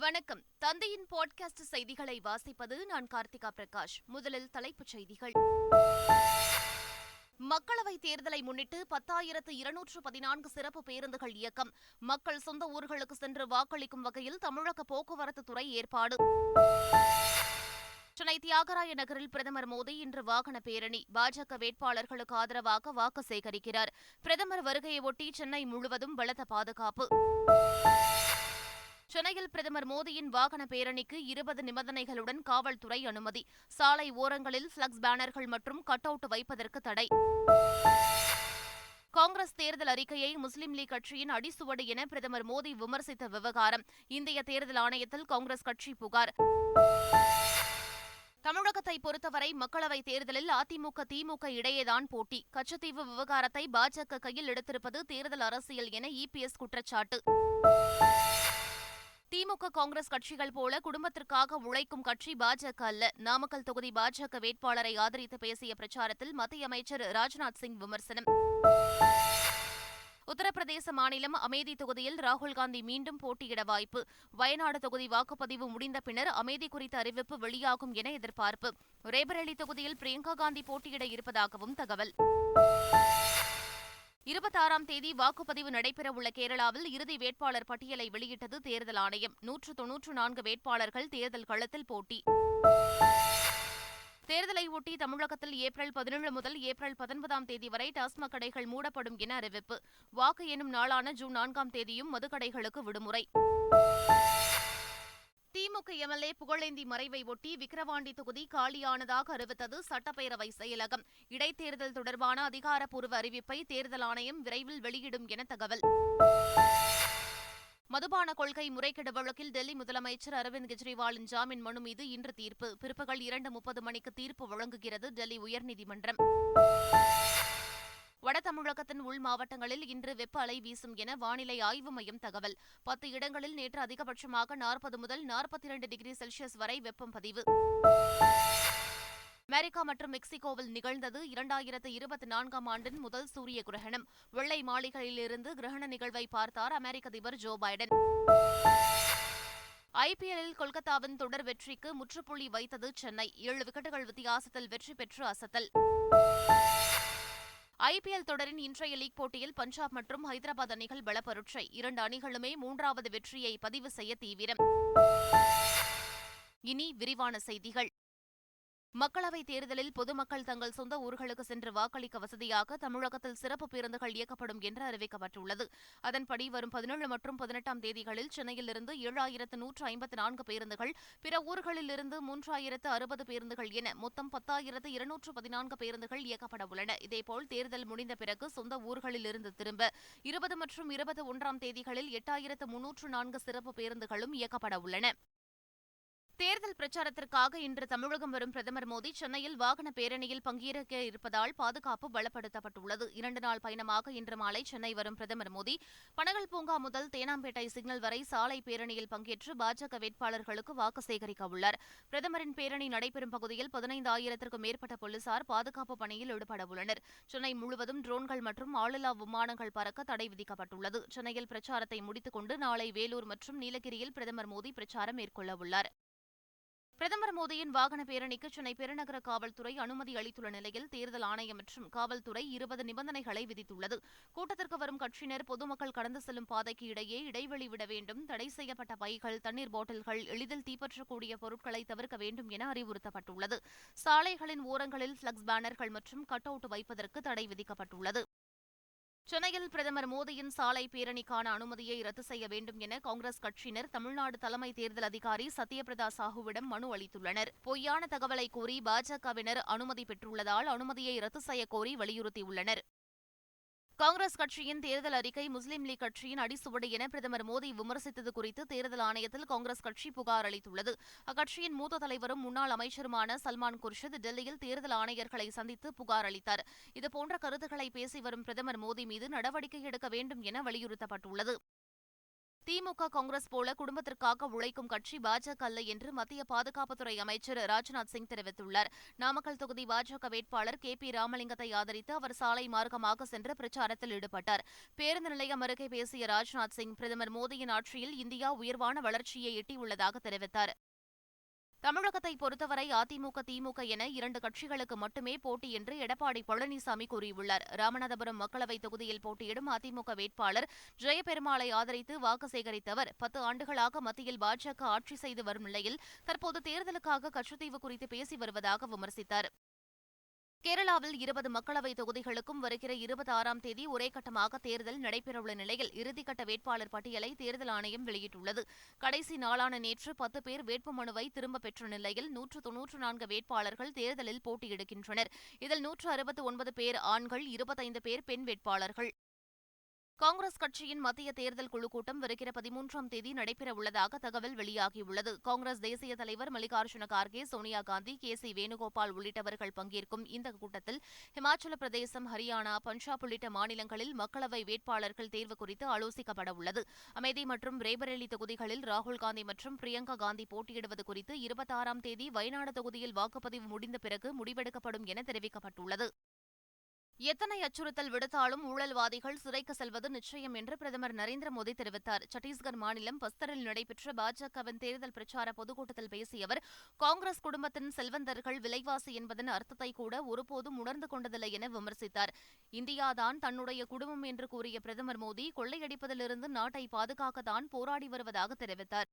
வணக்கம். தந்தையின் பாட்காஸ்ட் செய்திகளை வாசிப்பது நான் கார்த்திகா பிரகாஷ். முதலில் தலைப்புச் செய்திகள். மக்களவைத் தேர்தலை முன்னிட்டு 10,214 சிறப்பு பேருந்துகள் இயக்கம். மக்கள் சொந்த ஊர்களுக்கு சென்று வாக்களிக்கும் வகையில் தமிழக போக்குவரத்துத்துறை ஏற்பாடு. சென்னை தியாகராய நகரில் பிரதமர் மோடி இன்று வாகன பேரணி. பாஜக வேட்பாளர்களுக்கு ஆதரவாக வாக்கு சேகரிக்கிறார். பிரதமர் வருகையொட்டி சென்னை முழுவதும் பலத்த பாதுகாப்பு. சென்னையில் பிரதமர் மோடியின் வாகன பேரணிக்கு 20 நிபந்தனைகளுடன் காவல்துறை அனுமதி. சாலை ஓரங்களில் பிளக்ஸ் பேனர்கள் மற்றும் கட் அவுட் வைப்பதற்கு தடை. காங்கிரஸ் தேர்தல் அறிக்கையை முஸ்லிம் லீக் கட்சியின் அடிசுவடு என பிரதமர் மோடி விமர்சித்த விவகாரம். இந்திய தேர்தல் ஆணையத்தில் காங்கிரஸ் கட்சி புகார். தமிழகத்தை பொறுத்தவரை மக்களவைத் தேர்தலில் அதிமுக திமுக இடையேதான் போட்டி. கச்சத்தீவு விவகாரத்தை பாஜக கையில் எடுத்திருப்பது தேர்தல் அரசியல் என இபிஎஸ் குற்றச்சாட்டு. திமுக காங்கிரஸ் கட்சிகள் போல குடும்பத்திற்காக உழைக்கும் கட்சி பாஜக அல்ல. நாமக்கல் தொகுதி பாஜக வேட்பாளரை ஆதரித்து பேசிய பிரச்சாரத்தில் மத்திய அமைச்சர் ராஜ்நாத் சிங் விமர்சனம். உத்தரப்பிரதேச மாநிலம் அமேதி தொகுதியில் ராகுல்காந்தி மீண்டும் போட்டியிட வாய்ப்பு. வயநாடு தொகுதி வாக்குப்பதிவு முடிந்த பின்னர் அமேதி குறித்த அறிவிப்பு வெளியாகும் என எதிர்பார்ப்பு. ரேபரேலி தொகுதியில் பிரியங்கா காந்தி போட்டியிட இருப்பதாகவும் தகவல். 26ஆம் தேதி வாக்குப்பதிவு நடைபெறவுள்ள கேரளாவில் இறுதி வேட்பாளர் பட்டியலை வெளியிட்டது தேர்தல் ஆணையம். 194 வேட்பாளர்கள் தேர்தல் களத்தில் போட்டி. தேர்தலை ஒட்டி தமிழகத்தில் ஏப்ரல் 17 முதல் ஏப்ரல் 19ஆம் தேதி வரை டாஸ்மாக் கடைகள் மூடப்படும் என அறிவிப்பு. வாக்கு எண்ணும் நாளான ஜூன் 4ஆம் தேதியும் மதுக்கடைகளுக்கு விடுமுறை. திமுக எம்எல்ஏ புகழேந்தி மறைவை ஒட்டி விக்கிரவாண்டி தொகுதி காலியானதாக அறிவித்தது சட்டப்பேரவை செயலகம். இடைத்தேர்தல் தொடர்பான அதிகாரப்பூர்வ அறிவிப்பை தேர்தல் ஆணையம் விரைவில் வெளியிடும் என தகவல். மதுபான கொள்கை முறைகேடு வழக்கில் டெல்லி முதலமைச்சர் அரவிந்த் கெஜ்ரிவாலின் ஜாமீன் மனு மீது இன்று தீர்ப்பு. பிற்பகல் 2:30 மணிக்கு தீர்ப்பு வழங்குகிறது டெல்லி உயர்நீதிமன்றம். வட தமிழகத்தின் உள் மாவட்டங்களில் இன்று வெப்ப அலை வீசும் என வானிலை ஆய்வு மையம் தகவல். 10 இடங்களில் நேற்று அதிகபட்சமாக 40 முதல் 42 டிகிரி செல்சியஸ் வரை வெப்பம் பதிவு. அமெரிக்கா மற்றும் மெக்சிகோவில் நிகழ்ந்தது 2024ஆம் ஆண்டின் முதல் சூரிய கிரகணம். வெள்ளை மாளிகையிலிருந்து கிரகண நிகழ்வை பார்த்தார் அமெரிக்க அதிபர் ஜோ பைடன். ஐபிஎல்லில் கொல்கத்தாவின் தொடர் வெற்றிக்கு முற்றுப்புள்ளி வைத்தது சென்னை. 7 விக்கெட்டுகள் வித்தியாசத்தில் வெற்றி பெற்று அசத்தல். ஐபிஎல் தொடரின் இன்றைய லீக் போட்டியில் பஞ்சாப் மற்றும் ஹைதராபாத் அணிகள் பலப்பரட்சை. 2 அணிகளுமே 3வது வெற்றியை பதிவு செய்ய தீவிரம். இனி விரிவான செய்திகள். மக்களவைத் தேர்தலில் பொதுமக்கள் தங்கள் சொந்த ஊர்களுக்கு சென்று வாக்களிக்க வசதியாக தமிழகத்தில் சிறப்பு பேருந்துகள் இயக்கப்படும் என்று அறிவிக்கப்பட்டுள்ளது. அதன்படி வரும் 17 மற்றும் 18ஆம் தேதிகளில் சென்னையிலிருந்து 7,154 பேருந்துகள், பிற ஊர்களிலிருந்து 3,060 பேருந்துகள் என மொத்தம் 10,214 பேருந்துகள் இயக்கப்பட உள்ளன. இதேபோல் தேர்தல் முடிந்த பிறகு சொந்த ஊர்களிலிருந்து திரும்ப 20 மற்றும் 21ஆம் தேதிகளில் 8,304 சிறப்பு பேருந்துகளும் இயக்கப்பட உள்ளன. தேர்தல் பிரச்சாரத்திற்காக இன்று தமிழகம் வரும் பிரதமர் மோடி சென்னையில் வாகன பேரணியில் பங்கேற்க இருப்பதால் பாதுகாப்பு பலப்படுத்தப்பட்டுள்ளது. 2 நாள் பயணமாக இன்று மாலை சென்னை வரும் பிரதமர் மோடி பனகல் பூங்கா முதல் தேனாம்பேட்டை சிக்னல் வரை சாலை பேரணியில் பங்கேற்று பாஜக வேட்பாளர்களுக்கு வாக்கு சேகரிக்க உள்ளார். பிரதமரின் பேரணி நடைபெறும் பகுதியில் 15,000க்கும் மேற்பட்ட போலீசார் பாதுகாப்பு பணியில் ஈடுபட உள்ளனர். சென்னை முழுவதும் ட்ரோன்கள் மற்றும் ஆளில்லா விமானங்கள் பறக்க தடை விதிக்கப்பட்டுள்ளது. சென்னையில் பிரச்சாரத்தை முடித்துக் கொண்டு நாளை வேலூர் மற்றும் நீலகிரியில் பிரதமர் மோடி பிரச்சாரம் மேற்கொள்ளவுள்ளார். பிரதமர் மோடியின் வாகன பேரணிக்கு சென்னை பெருநகர காவல்துறை அனுமதி அளித்துள்ள நிலையில் தேர்தல் ஆணையம் மற்றும் காவல்துறை 20 நிபந்தனைகளை விதித்துள்ளது. கூட்டத்திற்கு வரும் கட்சியினர் பொதுமக்கள் கடந்து செல்லும் பாதைக்கு இடையே இடைவெளி விட வேண்டும், தடை செய்யப்பட்ட பைகள், தண்ணீர் பாட்டில்கள், எளிதில் தீப்பற்றக்கூடிய பொருட்களை தவிர்க்க வேண்டும் என அறிவுறுத்தப்பட்டுள்ளது. சாலைகளின் ஓரங்களில் பிளக்ஸ் பேனர்கள் மற்றும் கட் அவுட் வைப்பதற்கு தடை விதிக்கப்பட்டுள்ளது. சென்னையில் பிரதமர் மோடியின் சாலை பேரணிக்கான அனுமதியை ரத்து செய்ய வேண்டும் என காங்கிரஸ் கட்சியினர் தமிழ்நாடு தலைமை தேர்தல் அதிகாரி சத்யபிரதா சாஹூவிடம் மனு அளித்துள்ளனர். பொய்யான தகவலை கூறி பாஜகவினர் அனுமதி பெற்றுள்ளதால் அனுமதியை ரத்து செய்யக் கோரி வலியுறுத்தியுள்ளனர். காங்கிரஸ் கட்சியின் தேர்தல் அறிக்கை முஸ்லிம் லீக் கட்சியின் அடிசுவடு என பிரதமர் மோடி விமர்சித்தது குறித்து தேர்தல் ஆணையத்தில் காங்கிரஸ் கட்சி புகார் அளித்துள்ளது. அக்கட்சியின் மூத்த தலைவரும் முன்னாள் அமைச்சருமான சல்மான் குர்ஷித் டெல்லியில் தேர்தல் ஆணையர்களை சந்தித்து புகார் அளித்தார். இதுபோன்ற கருத்துக்களை பேசி வரும் பிரதமர் மோடி மீது நடவடிக்கை எடுக்க வேண்டும் என வலியுறுத்தப்பட்டுள்ளது. திமுக, காங்கிரஸ் போல குடும்பத்திற்காக உழைக்கும் கட்சி பாஜக அல்ல என்று மத்திய பாதுகாப்புத்துறை அமைச்சர் ராஜ்நாத் சிங் தெரிவித்துள்ளார். நாமக்கல் தொகுதி பாஜக வேட்பாளர் பி ராமலிங்கத்தை ஆதரித்து அவர் சாலை மார்க்கமாக சென்று பிரச்சாரத்தில் ஈடுபட்டார். பேருந்து நிலையம் அருகே பேசிய ராஜ்நாத் சிங், பிரதமர் மோடியின் ஆட்சியில் இந்தியா உயர்வான வளர்ச்சியை எட்டியுள்ளதாக தெரிவித்தார். தமிழகத்தை பொறுத்தவரை அதிமுக, திமுக என இரண்டு கட்சிகளுக்கு மட்டுமே போட்டி என்று எடப்பாடி பழனிசாமி கூறியுள்ளார். ராமநாதபுரம் மக்களவைத் தொகுதியில் போட்டியிடும் அதிமுக வேட்பாளர் ஜெயபெருமாளை ஆதரித்து வாக்கு சேகரித்த அவர் 10 ஆண்டுகளாக மத்தியில் பாஜக ஆட்சி செய்து வரும் நிலையில் தற்போது தேர்தலுக்காக கட்சித்தீவு குறித்து பேசி வருவதாக விமர்சித்தார். கேரளாவில் 20 மக்களவைத் தொகுதிகளுக்கும் வருகிற 26ஆம் தேதி ஒரே கட்டமாக தேர்தல் நடைபெறவுள்ள நிலையில் இறுதிக்கட்ட வேட்பாளர் பட்டியலை தேர்தல் ஆணையம் வெளியிட்டுள்ளது. கடைசி நாளான நேற்று 10 பேர் வேட்புமனுவை திரும்பப் பெற்ற நிலையில் 194 வேட்பாளர்கள் தேர்தலில் போட்டியிடுகின்றனர். இதில் 169 பேர் ஆண்கள், 25 பேர் பெண் வேட்பாளர்கள். காங்கிரஸ் கட்சியின் மத்திய தேர்தல் குழு கூட்டம் வருகிற 13ஆம் தேதி நடைபெறவுள்ளதாக தகவல் வெளியாகியுள்ளது. காங்கிரஸ் தேசிய தலைவர் மல்லிகார்ஜுன கார்கே, சோனியா காந்தி, சி வேணுகோபால் உள்ளிட்டவர்கள் பங்கேற்கும் இந்த கூட்டத்தில் இமாச்சல பிரதேசம், ஹரியானா, பஞ்சாப் உள்ளிட்ட மாநிலங்களில் மக்களவை வேட்பாளர்கள் தேர்வு குறித்து ஆலோசிக்கப்படவுள்ளது. அமேதி மற்றும் ரேபரேலி தொகுதிகளில் ராகுல் காந்தி மற்றும் பிரியங்கா காந்தி போட்டியிடுவது குறித்து 26ஆம் தேதி வயநாடு தொகுதியில் வாக்குப்பதிவு முடிந்த பிறகு முடிவெடுக்கப்படும் என தெரிவிக்கப்பட்டுள்ளது. எத்தனை அச்சுறுத்தல் விடுத்தாலும் ஊழல்வாதிகள் சிறைக்கு செல்வது நிச்சயம் என்று பிரதமர் நரேந்திர மோடி தெரிவித்தார். சத்தீஸ்கர் மாநிலம் பஸ்தரில் நடைபெற்ற பாஜகவின் தேர்தல் பிரச்சார பொதுக்கூட்டத்தில் பேசிய அவர், காங்கிரஸ் குடும்பத்தின் செல்வந்தர்கள் விலைவாசி என்பதன் அர்த்தத்தை கூட ஒருபோதும் உணர்ந்து கொண்டதில்லை என விமர்சித்தார். இந்தியாதான் தன்னுடைய குடும்பம் என்று கூறிய பிரதமர் மோடி, கொள்ளையடிப்பதிலிருந்து நாட்டை பாதுகாக்கத்தான் போராடி வருவதாக தெரிவித்தார்.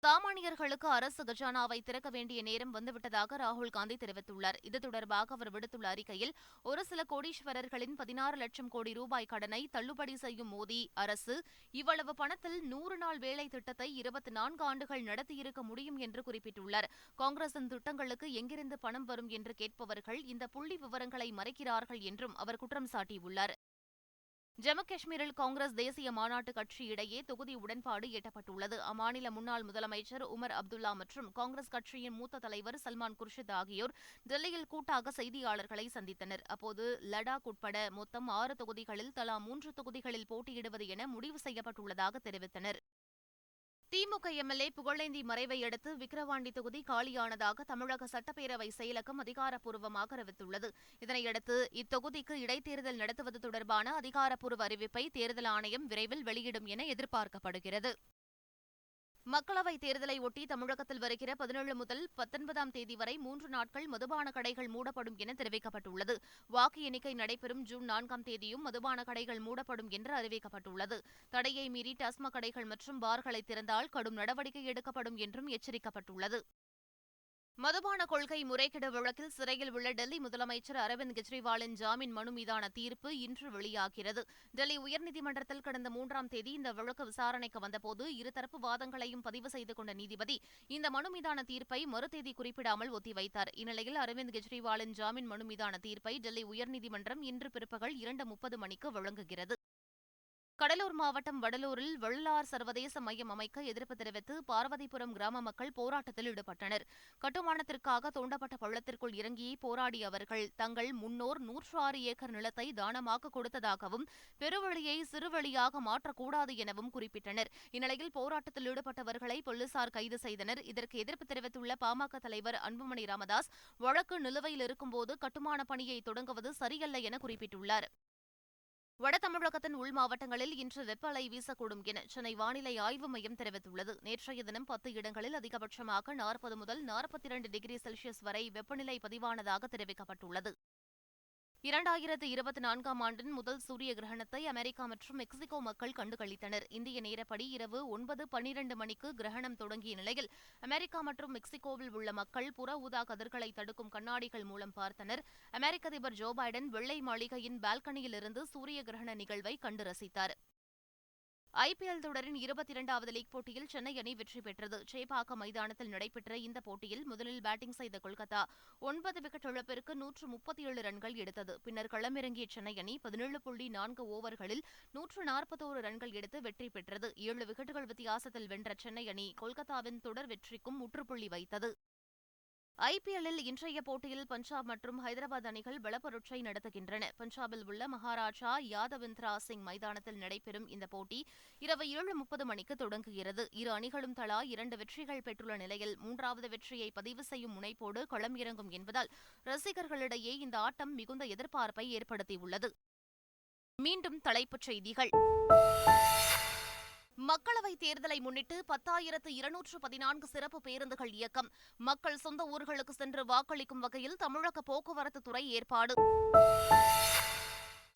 சாமானியர்களுக்கு அரசு கஜானாவை திறக்க வேண்டிய நேரம் வந்துவிட்டதாக ராகுல் காந்தி தெரிவித்துள்ளார். இது தொடர்பாக அவர் விடுத்துள்ள அறிக்கையில், ஒரு சில கோடீஸ்வரர்களின் 16 லட்சம் கோடி ரூபாய் கடனை தள்ளுபடி செய்யும் மோடி அரசு இவ்வளவு பணத்தில் 100 நாள் வேலை திட்டத்தை 24 ஆண்டுகள் நடத்தியிருக்க முடியும் என்று குறிப்பிட்டுள்ளார். காங்கிரசின் திட்டங்களுக்கு எங்கிருந்து பணம் வரும் என்று கேட்பவர்கள் இந்த புள்ளி விவரங்களை மறைக்கிறார்கள் என்றும் அவர் குற்றம் சாட்டியுள்ளார். ஜம்மு காஷ்மீரில் காங்கிரஸ் தேசிய மாநாட்டு கட்சி இடையே தொகுதி உடன்பாடு எட்டப்பட்டுள்ளது. அம்மாநில முன்னாள் முதலமைச்சர் உமர் அப்துல்லா மற்றும் காங்கிரஸ் கட்சியின் மூத்த தலைவர் சல்மான் குர்ஷித் ஆகியோர் டெல்லியில் கூட்டாக செய்தியாளர்களை சந்தித்தனர். அப்போது லடாக் உட்பட மொத்தம் 6 தொகுதிகளில் தலா 3 தொகுதிகளில் போட்டியிடுவது என முடிவு செய்யப்பட்டுள்ளதாக தெரிவித்தனர். திமுக எம்எல்ஏ புகழேந்தி மறைவை அடுத்து விக்கிரவாண்டி தொகுதி காலியானதாக தமிழக சட்டப்பேரவை செயலகம் அதிகாரப்பூர்வமாக அறிவித்துள்ளது. இதனையடுத்து இத்தொகுதிக்கு இடைத்தேர்தல் நடத்துவது தொடர்பான அதிகாரப்பூர்வ அறிவிப்பை தேர்தல் ஆணையம் விரைவில் வெளியிடும் என எதிர்பார்க்கப்படுகிறது. மக்களவைத் தேர்தலை ஒட்டி தமிழகத்தில் வருகிற 17 முதல் 19ஆம் தேதி வரை 3 நாட்கள் மதுபான கடைகள் மூடப்படும் என தெரிவிக்கப்பட்டுள்ளது. வாக்கு எண்ணிக்கை நடைபெறும் ஜூன் 4ஆம் தேதியும் மதுபான கடைகள் மூடப்படும் என்று அறிவிக்கப்பட்டுள்ளது. தடையை மீறி டாஸ்மாக் கடைகள் மற்றும் பார்களை திறந்தால் கடும் நடவடிக்கை எடுக்கப்படும் என்றும் எச்சரிக்கப்பட்டுள்ளது. மதுபான கொள்கை முறைகேடு வழக்கில் சிறையில் உள்ள டெல்லி முதலமைச்சர் அரவிந்த் கெஜ்ரிவாலின் ஜாமீன் மனு மீதான தீர்ப்பு இன்று வெளியாகிறது. டெல்லி உயர்நீதிமன்றத்தில் கடந்த 3ஆம் தேதி இந்த வழக்கு விசாரணைக்கு வந்தபோது இருதரப்பு வாதங்களையும் பதிவு செய்து கொண்ட நீதிபதி இந்த மனு மீதான தீர்ப்பை மறுதேதி குறிப்பிடாமல் ஒத்திவைத்தார். இந்நிலையில் அரவிந்த் கெஜ்ரிவாலின் ஜாமீன் மனு மீதான தீர்ப்பை டெல்லி உயர்நீதிமன்றம் இன்று பிற்பகல் 2:30 மணிக்கு வழங்குகிறது. கடலூர் மாவட்டம் வடலூரில் வள்ளலார் சர்வதேச மையம் அமைக்க எதிர்ப்பு தெரிவித்து பார்வதிபுரம் கிராம மக்கள் போராட்டத்தில் ஈடுபட்டனர். கட்டுமானத்திற்காக தோண்டப்பட்ட பள்ளத்திற்குள் இறங்கி போராடிய அவர்கள் தங்கள் முன்னோர் 106 ஏக்கர் நிலத்தை தானமாக கொடுத்ததாகவும் பெருவழியை சிறுவழியாக மாற்றக்கூடாது எனவும் குறிப்பிட்டனர். இந்நிலையில் போராட்டத்தில் ஈடுபட்டவர்களை போலீசார் கைது செய்தனர். இதற்கு எதிர்ப்பு தெரிவித்துள்ள பாமக தலைவர் அன்புமணி ராமதாஸ், வழக்கு நிலுவையில் இருக்கும்போது கட்டுமான பணியை தொடங்குவது சரியல்ல என குறிப்பிட்டுள்ளார். வட தமிழகத்தின் உள் மாவட்டங்களில் இன்று வெப்ப அலை வீசக்கூடும் என சென்னை வானிலை ஆய்வு மையம் தெரிவித்துள்ளது. நேற்றைய தினம் 10 இடங்களில் அதிகபட்சமாக 40 முதல் 42 டிகிரி செல்சியஸ் வரை வெப்பநிலை பதிவானதாக தெரிவிக்கப்பட்டுள்ளது. 2024ஆம் ஆண்டின் முதல் சூரிய கிரகணத்தை அமெரிக்கா மற்றும் மெக்சிகோ மக்கள் கண்டுகளித்தனர். இந்திய நேரப்படி இரவு 9:12 மணிக்கு கிரகணம் தொடங்கிய நிலையில் அமெரிக்கா மற்றும் மெக்சிகோவில் உள்ள மக்கள் புற ஊதா கதிர்களை தடுக்கும் கண்ணாடிகள் மூலம் பார்த்தனர். அமெரிக்க அதிபர் ஜோ பைடன் வெள்ளை மாளிகையின் பால்கனியிலிருந்து சூரிய கிரகண நிகழ்வை கண்டு ரசித்தார். ஐபிஎல் தொடரின் 22வது லீக் போட்டியில் சென்னை அணி வெற்றி பெற்றது. சேப்பாக்கம் மைதானத்தில் நடைபெற்ற இந்த போட்டியில் முதலில் பேட்டிங் செய்த கொல்கத்தா 9 விக்கெட் இழப்பிற்கு 137 ரன்கள் எடுத்தது. பின்னர் களமிறங்கிய சென்னை அணி 17.4 ஓவர்களில் 141 ரன்கள் எடுத்து வெற்றி பெற்றது. 7 விக்கெட்டுகள் வித்தியாசத்தில் வென்ற சென்னை அணி கொல்கத்தாவின் தொடர் வெற்றிக்கும் முற்றுப்புள்ளி வைத்தது. ஐபிஎல்லில் இன்றைய போட்டியில் பஞ்சாப் மற்றும் ஹைதராபாத் அணிகள் பலப்பரட்சை நடத்துகின்றன. பஞ்சாபில் உள்ள மகாராஜா யாதவிந்திரா சிங் மைதானத்தில் நடைபெறும் இந்த போட்டி இரவு 7:30 மணிக்கு தொடங்குகிறது. இரு அணிகளும் தலா 2 வெற்றிகள் பெற்றுள்ள நிலையில் 3வது வெற்றியை பதிவு செய்யும் முனைப்போடு களம் இறங்கும் என்பதால் ரசிகர்களிடையே இந்த ஆட்டம் மிகுந்த எதிர்பார்ப்பை ஏற்படுத்தியுள்ளது. மீண்டும் தலைப்புச் செய்திகள். மக்களவைத் தேர்தலை முன்னிட்டு 10,214 சிறப்பு பேருந்துகள் இயக்கம். மக்கள் சொந்த ஊர்களுக்கு சென்று வாக்களிக்கும் வகையில் தமிழக போக்குவரத்துத்துறை ஏற்பாடு.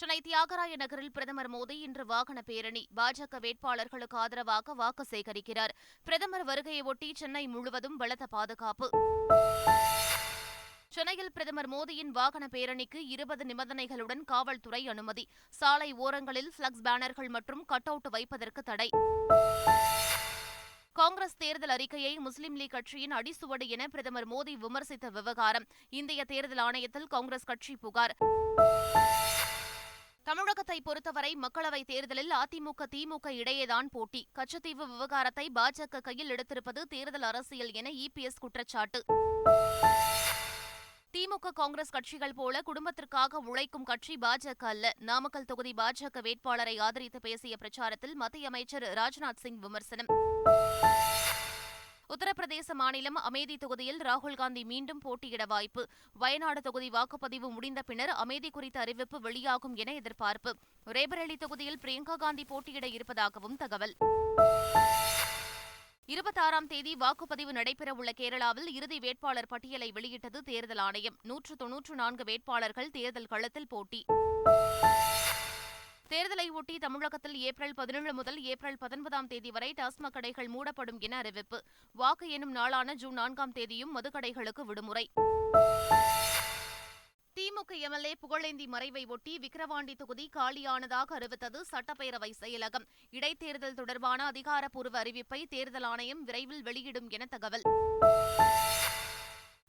சென்னை தியாகராய நகரில் பிரதமர் மோடி இன்று வாகன பேரணி. பாஜக வேட்பாளர்களுக்கு ஆதரவாக வாக்கு சேகரிக்கிறார். பிரதமர் வருகையொட்டி சென்னை முழுவதும் பலத்த பாதுகாப்பு. சென்னையில் பிரதமர் மோடியின் வாகன பேரணிக்கு 20 நிபந்தனைகளுடன் காவல்துறை அனுமதி. சாலை ஓரங்களில் பிளக்ஸ் பேனர்கள் மற்றும் கட் அவுட் வைப்பதற்கு தடை. காங்கிரஸ் தேர்தல் அறிக்கையை முஸ்லீம் லீக் கட்சியின் அடிசுவடு என பிரதமர் மோடி விமர்சித்த விவகாரம். இந்திய தேர்தல் ஆணையத்தில் காங்கிரஸ் கட்சி புகார். தமிழகத்தை பொறுத்தவரை மக்களவைத் தேர்தலில் அதிமுக திமுக இடையேதான் போட்டி. கச்சத்தீவு விவகாரத்தை பாஜக கையில் எடுத்திருப்பது தேர்தல் அரசியல் என இபிஎஸ் குற்றச்சாட்டு. திமுக காங்கிரஸ் கட்சிகள் போல குடும்பத்திற்காக உழைக்கும் கட்சி பாஜக அல்ல. நாமக்கல் தொகுதி பாஜக வேட்பாளரை ஆதரித்து பேசிய பிரச்சாரத்தில் மத்திய அமைச்சர் ராஜ்நாத் சிங் விமர்சனம். உத்தரப்பிரதேச மாநிலம் அமேதி தொகுதியில் ராகுல்காந்தி மீண்டும் போட்டியிட வாய்ப்பு. வயநாடு தொகுதி வாக்குப்பதிவு முடிந்த பின்னர் அமேதி குறித்த அறிவிப்பு வெளியாகும் என எதிர்பார்ப்பு. ரேபரேலி தொகுதியில் பிரியங்கா காந்தி போட்டியிட இருப்பதாகவும் தகவல். 26ஆம் தேதி வாக்குப்பதிவு நடைபெறவுள்ள கேரளாவில் இறுதி வேட்பாளர் பட்டியலை வெளியிட்டது தேர்தல் ஆணையம். 194 வேட்பாளர்கள் தேர்தல் களத்தில் போட்டி. தேர்தலை ஒட்டி தமிழகத்தில் ஏப்ரல் 17 முதல் ஏப்ரல் 19ஆம் தேதி வரை டாஸ்மாக் கடைகள் மூடப்படும் என அறிவிப்பு. வாக்கு எண்ணும் நாளான ஜூன் 4ஆம் தேதியும் மதுக்கடைகளுக்கு விடுமுறை. திமுக எம்எல்ஏ புகழேந்தி மறைவை ஒட்டி விக்கிரவாண்டி தொகுதி காலியானதாக அறிவித்தது சட்டப்பேரவை செயலகம். இடைத்தேர்தல் தொடர்பான அதிகாரப்பூர்வ அறிவிப்பை தேர்தல் ஆணையம் விரைவில் வெளியிடும் என தகவல்.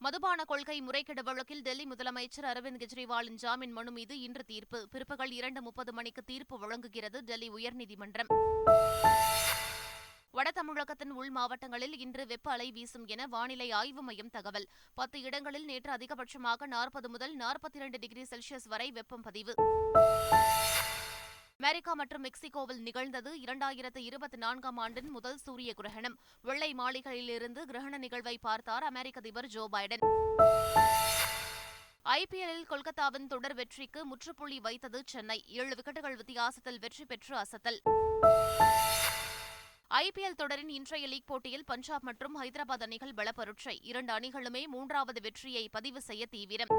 மதுபான கொள்கை முறைகேடு வழக்கில் டெல்லி முதலமைச்சர் அரவிந்த் கெஜ்ரிவாலின் ஜாமீன் மனு மீது இன்று தீர்ப்பு. பிற்பகல் 2:30 மணிக்கு தீர்ப்பு வழங்குகிறது டெல்லி உயர்நீதிமன்றம். வட தமிழகத்தின் உள் மாவட்டங்களில் இன்று வெப்ப அலை வீசும் என வானிலை ஆய்வு மையம் தகவல். 10 இடங்களில் நேற்று அதிகபட்சமாக 40 முதல் 42 டிகிரி செல்சியஸ் வரை வெப்பம் பதிவு. அமெரிக்கா மற்றும் மெக்சிகோவில் நிகழ்ந்தது 2024ஆம் ஆண்டின் முதல் சூரிய கிரகணம். வெள்ளை மாளிகையிலிருந்து கிரகண நிகழ்வை பார்த்தார் அமெரிக்க அதிபர் ஜோ பைடன். ஐபிஎல்லில் கொல்கத்தாவின் தொடர் வெற்றிக்கு முற்றுப்புள்ளி வைத்தது சென்னை. 7 விக்கெட்டுகள் வித்தியாசத்தில் வெற்றி பெற்று அசத்தல். ஐபிஎல் தொடரின் இன்றைய லீக் போட்டியில் பஞ்சாப் மற்றும் ஹைதராபாத் அணிகள் பலப்பரட்சை. 2 அணிகளுமே 3வது வெற்றியை பதிவு செய்ய தீவிரம்.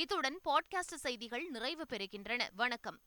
இத்துடன் பாட்காஸ்ட் செய்திகள் நிறைவு பெறுகின்றன. வணக்கம்.